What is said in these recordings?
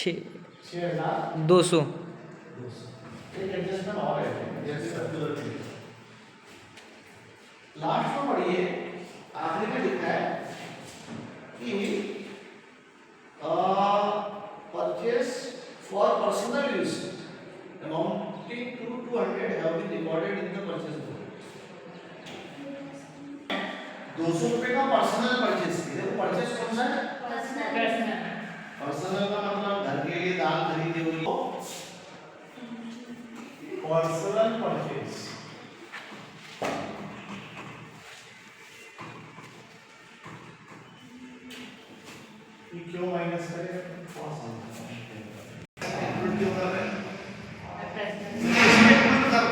200। एक एडजस्टमेंट और है जैसे सर्कुलर की लास्ट में पढ़िए आखिरी में लिखा है कि purchase for personal use amounting to 200 have been recorded in the purchase book। 200 रुपए का पर्सनल परचेस है। देखो परचेस कौन सा है? पर्सनल का मतलब घर के लिए दाल खरीदे हुए पर्सनल परचेस। ये क्यों माइनस करें? क्यों कर रहे हैं?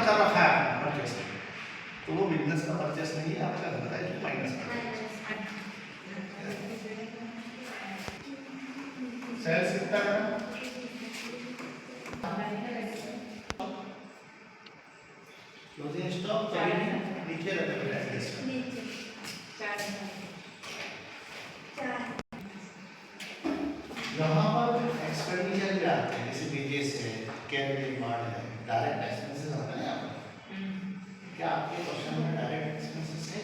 कर रखा है आपने परचेस, तो वो बिजनेस का परचेस नहीं है, आपका घर का है, माइनस कर सेल्स कितना है? क्लोजिंग स्टॉक नीचे रखा है नीचे 4 यहाँ पर एक्सपेंडिचर भी आते हैं जैसे वेजेस है, कैपिटल मार्ट है, डायरेक्ट एक्सपेंसेस आते हैं यहाँ पर। क्या आपके क्वेश्चन में डायरेक्ट एक्सपेंसेस है?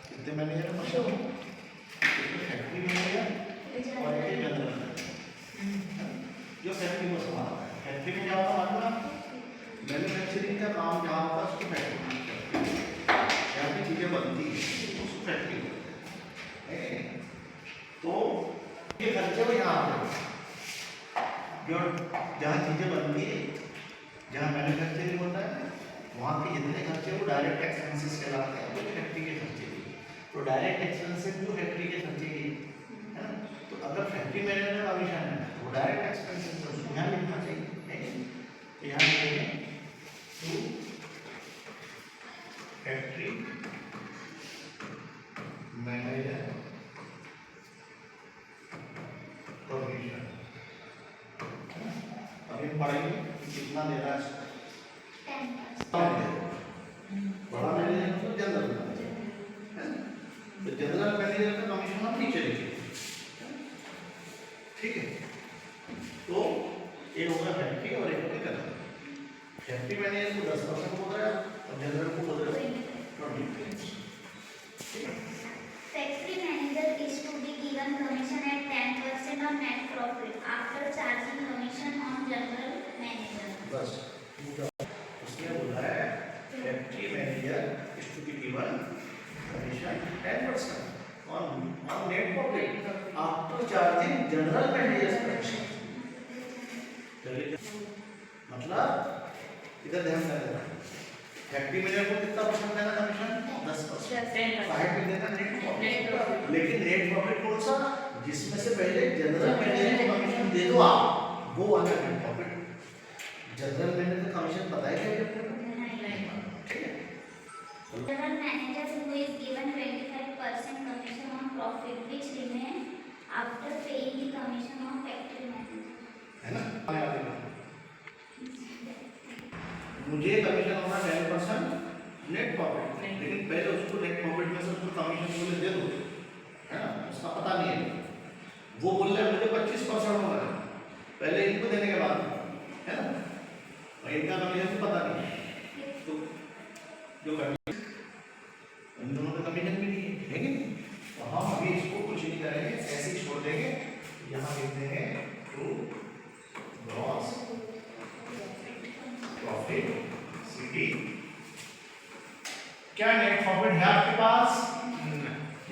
कितने मैनेजर है क्वेश्चन में? फैक्ट्री मैनेजर और एक जनरल मैनेजर। जो फैक्ट्री में संभालता है, फैक्ट्री में क्या होता है मतलब मैन्युफैक्चरिंग का काम जहाँ होता है उसको फैक्ट्री में जहाँ की चीज़ें बनती है उसको फैक्ट्री बोलते हैं। तो ये खर्चे वो यहाँ आते हैं जो जहाँ चीज़ें बनती है, जहाँ मैन्युफैक्चरिंग होता है वहाँ के जितने खर्चे वो डायरेक्ट एक्सपेंसेस कहलाते हैं, वो फैक्ट्री के खर्चे भी। तो डायरेक्ट एक्सपेंसेस जो फैक्ट्री के खर्चे ही है ना। तो अगर फैक्ट्री मैनेजर का विषय है वो डायरेक्ट एक्सपेंसेस उसको यहाँ लिखना चाहिए। तो यहाँ लिखेंगे टू फैक्ट्री मैनेजर प्रोविजन। अभी पढ़ेंगे कितना दे रहा है बड़ा मैनेजर तो जनरल मैनेजर है, तो जनरल मैनेजर का कमीशन हम नीचे लिखेंगे। ठीक है, तो एक होगा फैक्ट्री और एक होगा जनरल। फैक्ट्री मैनेजर को 10% बोल रहा है और जनरल को बोल रहा है 20%। Factory manager is to be given commission at 10% on net profit after charging commission on general manager। बस उसने बोला है factory manager is to be given commission 10% on net profit after charging general manager's commission। मतलब इधर ध्यान देना, factory manager को कितना परसेंट देना कमीशन? 10%। फाइव भी देना नेट प्रॉफिट, लेकिन नेट प्रॉफिट कौन सा? जिसमें से पहले जनरल मैनेजर को कमीशन दे दो आप, वो वाला नेट प्रॉफिट। जनरल मैनेजर का कमीशन पता है क्या? ठीक है, General manager who is given 25% commission on profit which remain after paying the commission on factory manager। है ना? मुझे कमीशन होना 10% नेट प्रॉफिट, लेकिन पहले उसको नेट प्रॉफिट में से उसको कमीशन बोले दे दो, है ना? उसका पता नहीं है, वो बोल रहे मुझे 25% होना है पहले इनको देने के बाद, है ना? और इनका कमीशन तो पता नहीं है, तो जो कमीशन इन दोनों का कमीशन भी नहीं है कि नहीं? तो हम अभी इसको कुछ नहीं करेंगे, ऐसे ही छोड़ देंगे। यहाँ लिख देंगे टू ग्रॉस प्रॉफिट सिटी। क्या नेट प्रॉफिट है आपके पास?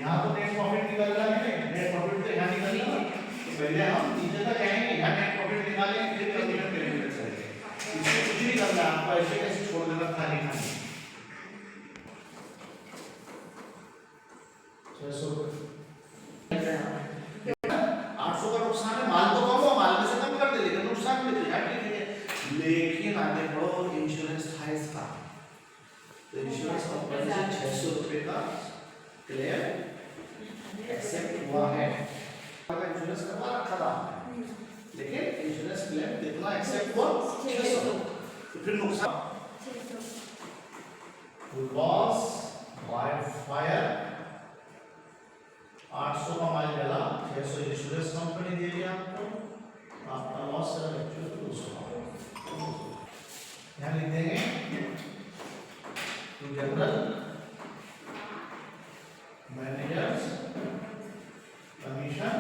यहाँ तो नेट प्रॉफिट निकल रहा है, नेट प्रॉफिट तो यहाँ निकल रहा है, तो पहले हम नीचे तक जाएंगे, यहाँ नेट प्रॉफिट निकालेंगे, फिर कमीशन करेंगे। इसमें कुछ नहीं करना, आपको ऐसे कैसे छोड़ देना खाली खाली। 600 800 का नुकसान है, माल तो कम हो, माल में से कम कर दे, लेकिन नुकसान भी तो यार ठीक है। लेकिन आगे बढ़ो, इंश्योरेंस था इसका, तो इंश्योरेंस कंपनी से 600 रुपए का क्लेम एक्सेप्ट हुआ है। इंश्योरेंस करवा रखा था, लेकिन इंश्योरेंस क्लेम कितना एक्सेप्ट हुआ? 600। तो फिर नुकसान लॉस बाय फायर 800 का माल जला, 600 इंश्योरेंस कंपनी दे रही है आपको, क्रॉस सेवन एक्चुअल 200 यहाँ लिख देंगे टू जनरल मैनेजर्स कमीशन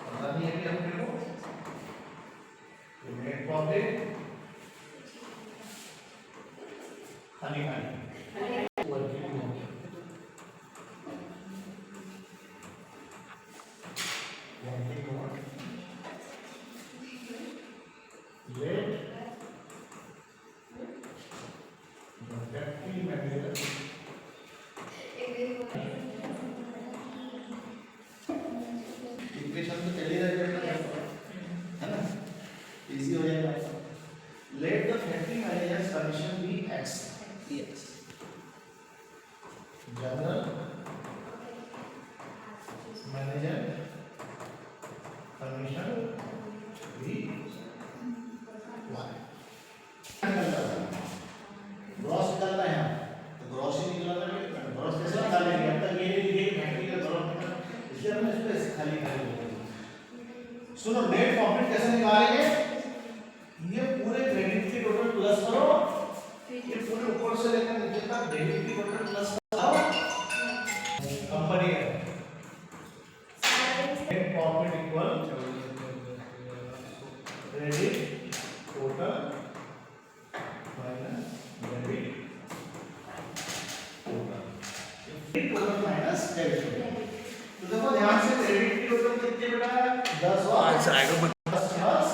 पता नहीं है कि अपने को तो नेट प्रॉफिट खाली working note let factory manager equation तो चली रहेगा है ना इजी हो जाएगा let the factory manager's commission be X yes general manager commission be Y gross निकालना है तो ग्रॉस ही निकालना है ग्रॉस कैसे निकालेंगे अब तक ये नहीं लिखे फैक्ट्री का ग्रॉस इसलिए हमने इसको खाली कर सुनो नेट प्रॉफिट कैसे निकालेंगे ये पूरे क्रेडिट की टोटल प्लस करो ये पूरे ऊपर से लेकर नीचे तक डेबिट की टोटल प्लस करो कंपनी है net profit equal credit total minus debit total minus debit तो देखो ध्यान से क्रेडिट की टोटल कितनी बेटा 10 और आएगा 10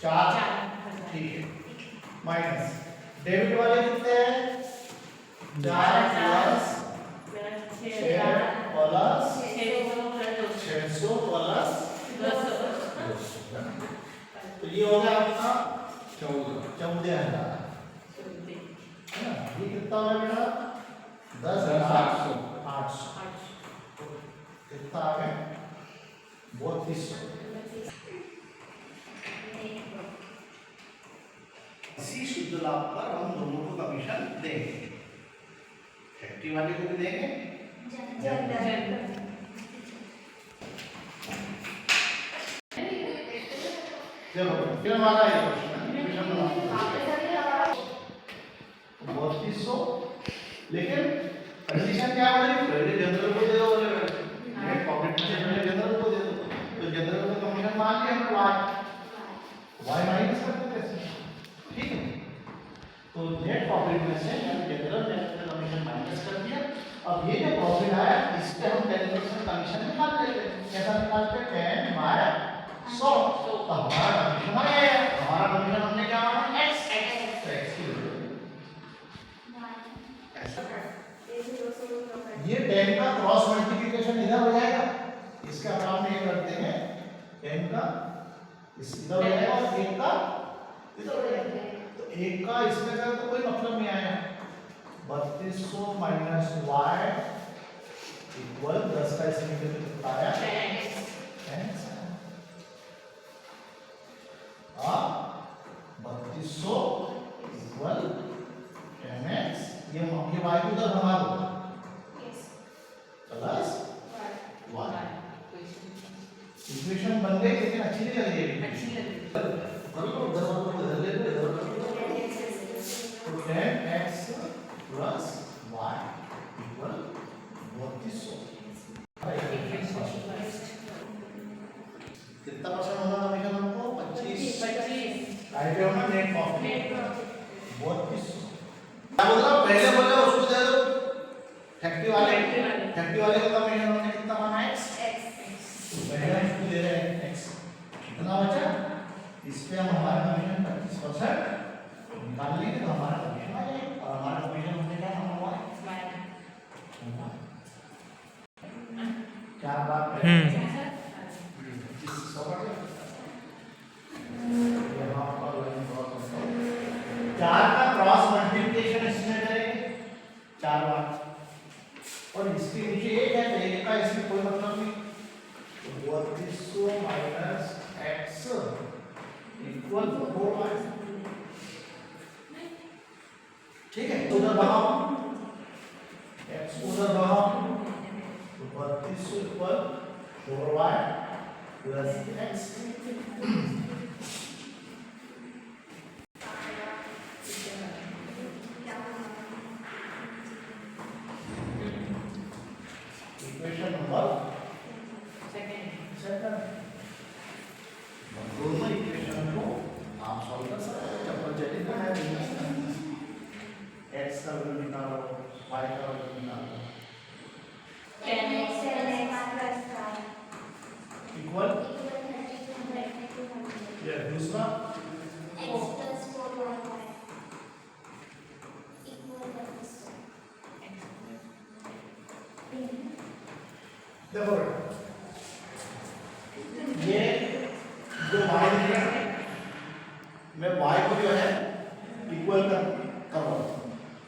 4 ठीक है माइनस डेबिट वाले कितने हैं 4 प्लस 6 प्लस 600 प्लस 200 तो ये हो गया आपका 14,000 है ना ये कितना हो गया बेटा 10,800 कितना आ गया 3200 इसी शुद्ध लाभ पर हम दोनों को कमीशन देंगे फैक्ट्री वाले को भी देंगे चलो फिर हमारा ये क्वेश्चन 3200 लेकिन कंडीशन क्या बोले पहले जनरल को दे दो बोले नेट प्रॉफिट में पहले जनरल को दे दो तो जनरल को कमीशन मान लिया हम y माइनस करते कैसे ठीक है तो नेट प्रॉफिट में से हम जनरल नेट कमीशन माइनस कर दिया अब ये जो प्रॉफिट आया इस पे हम 10% कमीशन निकाल लेते हैं कैसा निकालते हैं 10 बाय 100 तो हमारा कमीशन आ गया हमारा कमीशन हमने क्या माना x x की ये 10 का क्रॉस मल्टीप्लिकेशन इधर हो जाएगा इसके अलावा में ये करते हैं 10 का इस इधर हो जाएगा और 1 का इधर हो जाएगा तो 1 का इसमें का तो कोई मतलब नहीं आया 3200 माइनस y इक्वल 10 का इसमें कितना आया 10 3200 इक्वल 10x ये y को उधर घुमा दो प्लस y इक्वेशन बन गई लेकिन अच्छी नहीं लग रही अच्छी लग रही करो उधर वाला बदल ले इधर तो 10x प्लस y इक्वल 3200 कितना परसेंट होगा कमीशन हमको 25 राइट होगा नेट प्रॉफिट 3200 क्या बोल रहा पहले बोले उसको दे दो फैक्ट्री वाले का कमीशन हमने कितना माना x पहले इसको दे रहे हैं x कितना बचा इस पे हम हमारा कमीशन 25% निकाल लेंगे तो हमारा कमीशन आ जाएगा और हमारा कमीशन हमने क्या माना क्या बात है चार का क्रॉस मल्टीप्लिकेशन इसमें करेंगे 4 बार और इसके नीचे एक है तो एक का इसमें कोई मतलब नहीं 3200 माइनस x इक्वल 4y ठीक है उधर बढ़ाओ x उधर बढ़ाओ तो 3200 equal 4y plus x equation number second. दोनों इक्वेशन को आप सॉल्व कर सकते हैं जब प्रोजेक्ट का है एक्स का वैल्यू निकालो वाई का वैल्यू निकालो 10x इक्वल ये दूसरा x plus 4y equal this। देखो ये जो y है मैं y को जो है इक्वल कर रहा हूं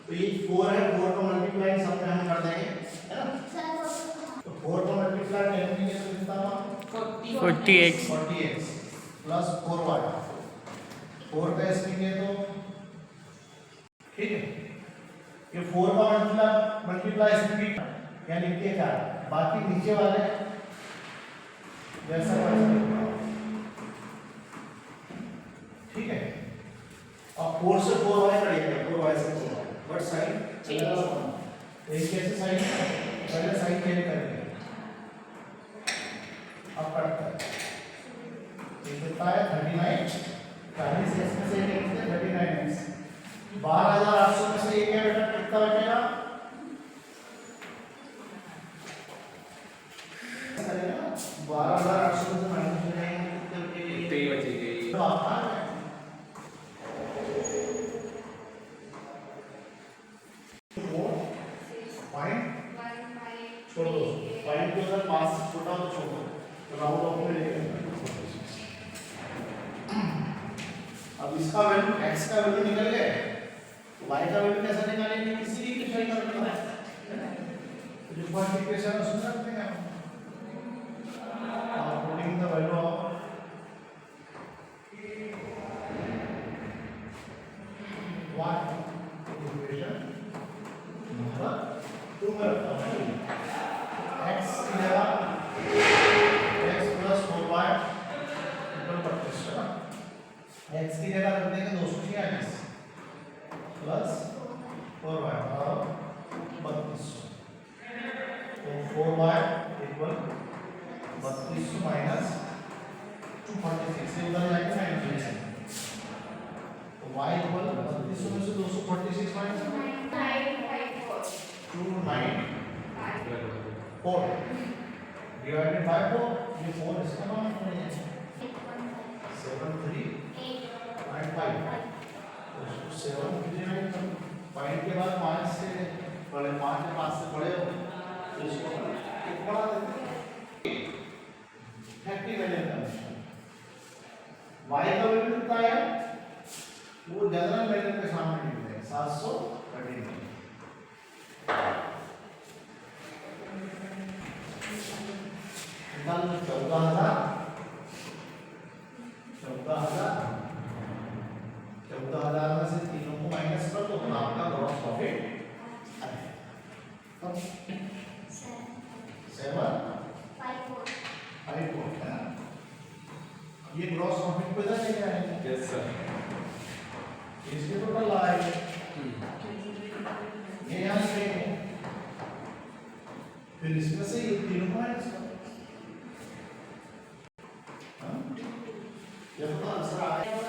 तो ये 4 है 4 को मल्टीप्लाई सब में हम कर देंगे है ना तो 4 को मल्टीप्लाई करेंगे तो कितना होगा 40x 40x प्लस 4y 4 का इसमें तो ठीक है ये 4 का मल्टीप्लाई इसमें भी यानी कि क्या बाकी नीचे वाले जैसा ठीक है अब 4 से 4y करिएगा 4y से 4y बट साइन एक कैसे साइन पहले साइन चेंज करेंगे अब कटता है ये कितना है 39 40 से इसमें से लिखते हैं 39x 12800 में से ये क्या बेटा कितना बचेगा करेगा 12800 में से माइनस हो जाएंगे कितने बचेंगे तो ये बचेगी तो आपका पॉइंट छोड़ो पॉइंट को अगर 5 से छोटा हो तो छोड़ो तो राउंड ऑफ में लेके अब इसका वैल्यू x का वैल्यू निकल गया तो y का वैल्यू कैसे निकालेंगे किसी भी इक्वेशन का वैल्यू है जो फर्स्ट इक्वेशन उसमें रखते हैं हम putting the value of y equation number 2 में रखता हूं x की जगह x प्लस 4y इक्वल 25 है ना x की जगह रख देंगे 246 प्लस 4y बराबर 32 तो 4y इक्वल 32 माइनस 246 से उधर जाएंगे माइनस तो y इक्वल 32 में से 246 माइनस 294 डिवाइडेड बाय 4 ये 4 इसका मान है 73.5 तो 7 पॉइंट के बाद 5 से बड़े 5 के 5 से बड़े हो तो इसको एक बढ़ा देते हैं फैक्टरी वैल्यू का y का वैल्यू कितना है वो जनरल वैल्यू के सामने लिख दें 732 निकाल 14000 में से तीनों को माइनस कर दो तो आपका ग्रॉस प्रॉफिट आएगा 754 है ये ग्रॉस प्रॉफिट को इधर लेके आएंगे यस सर इसके टोटल आएंगे ये यहाँ से फिर इसमें से ये तीनों को माइनस कर जब तो आंसर आएगा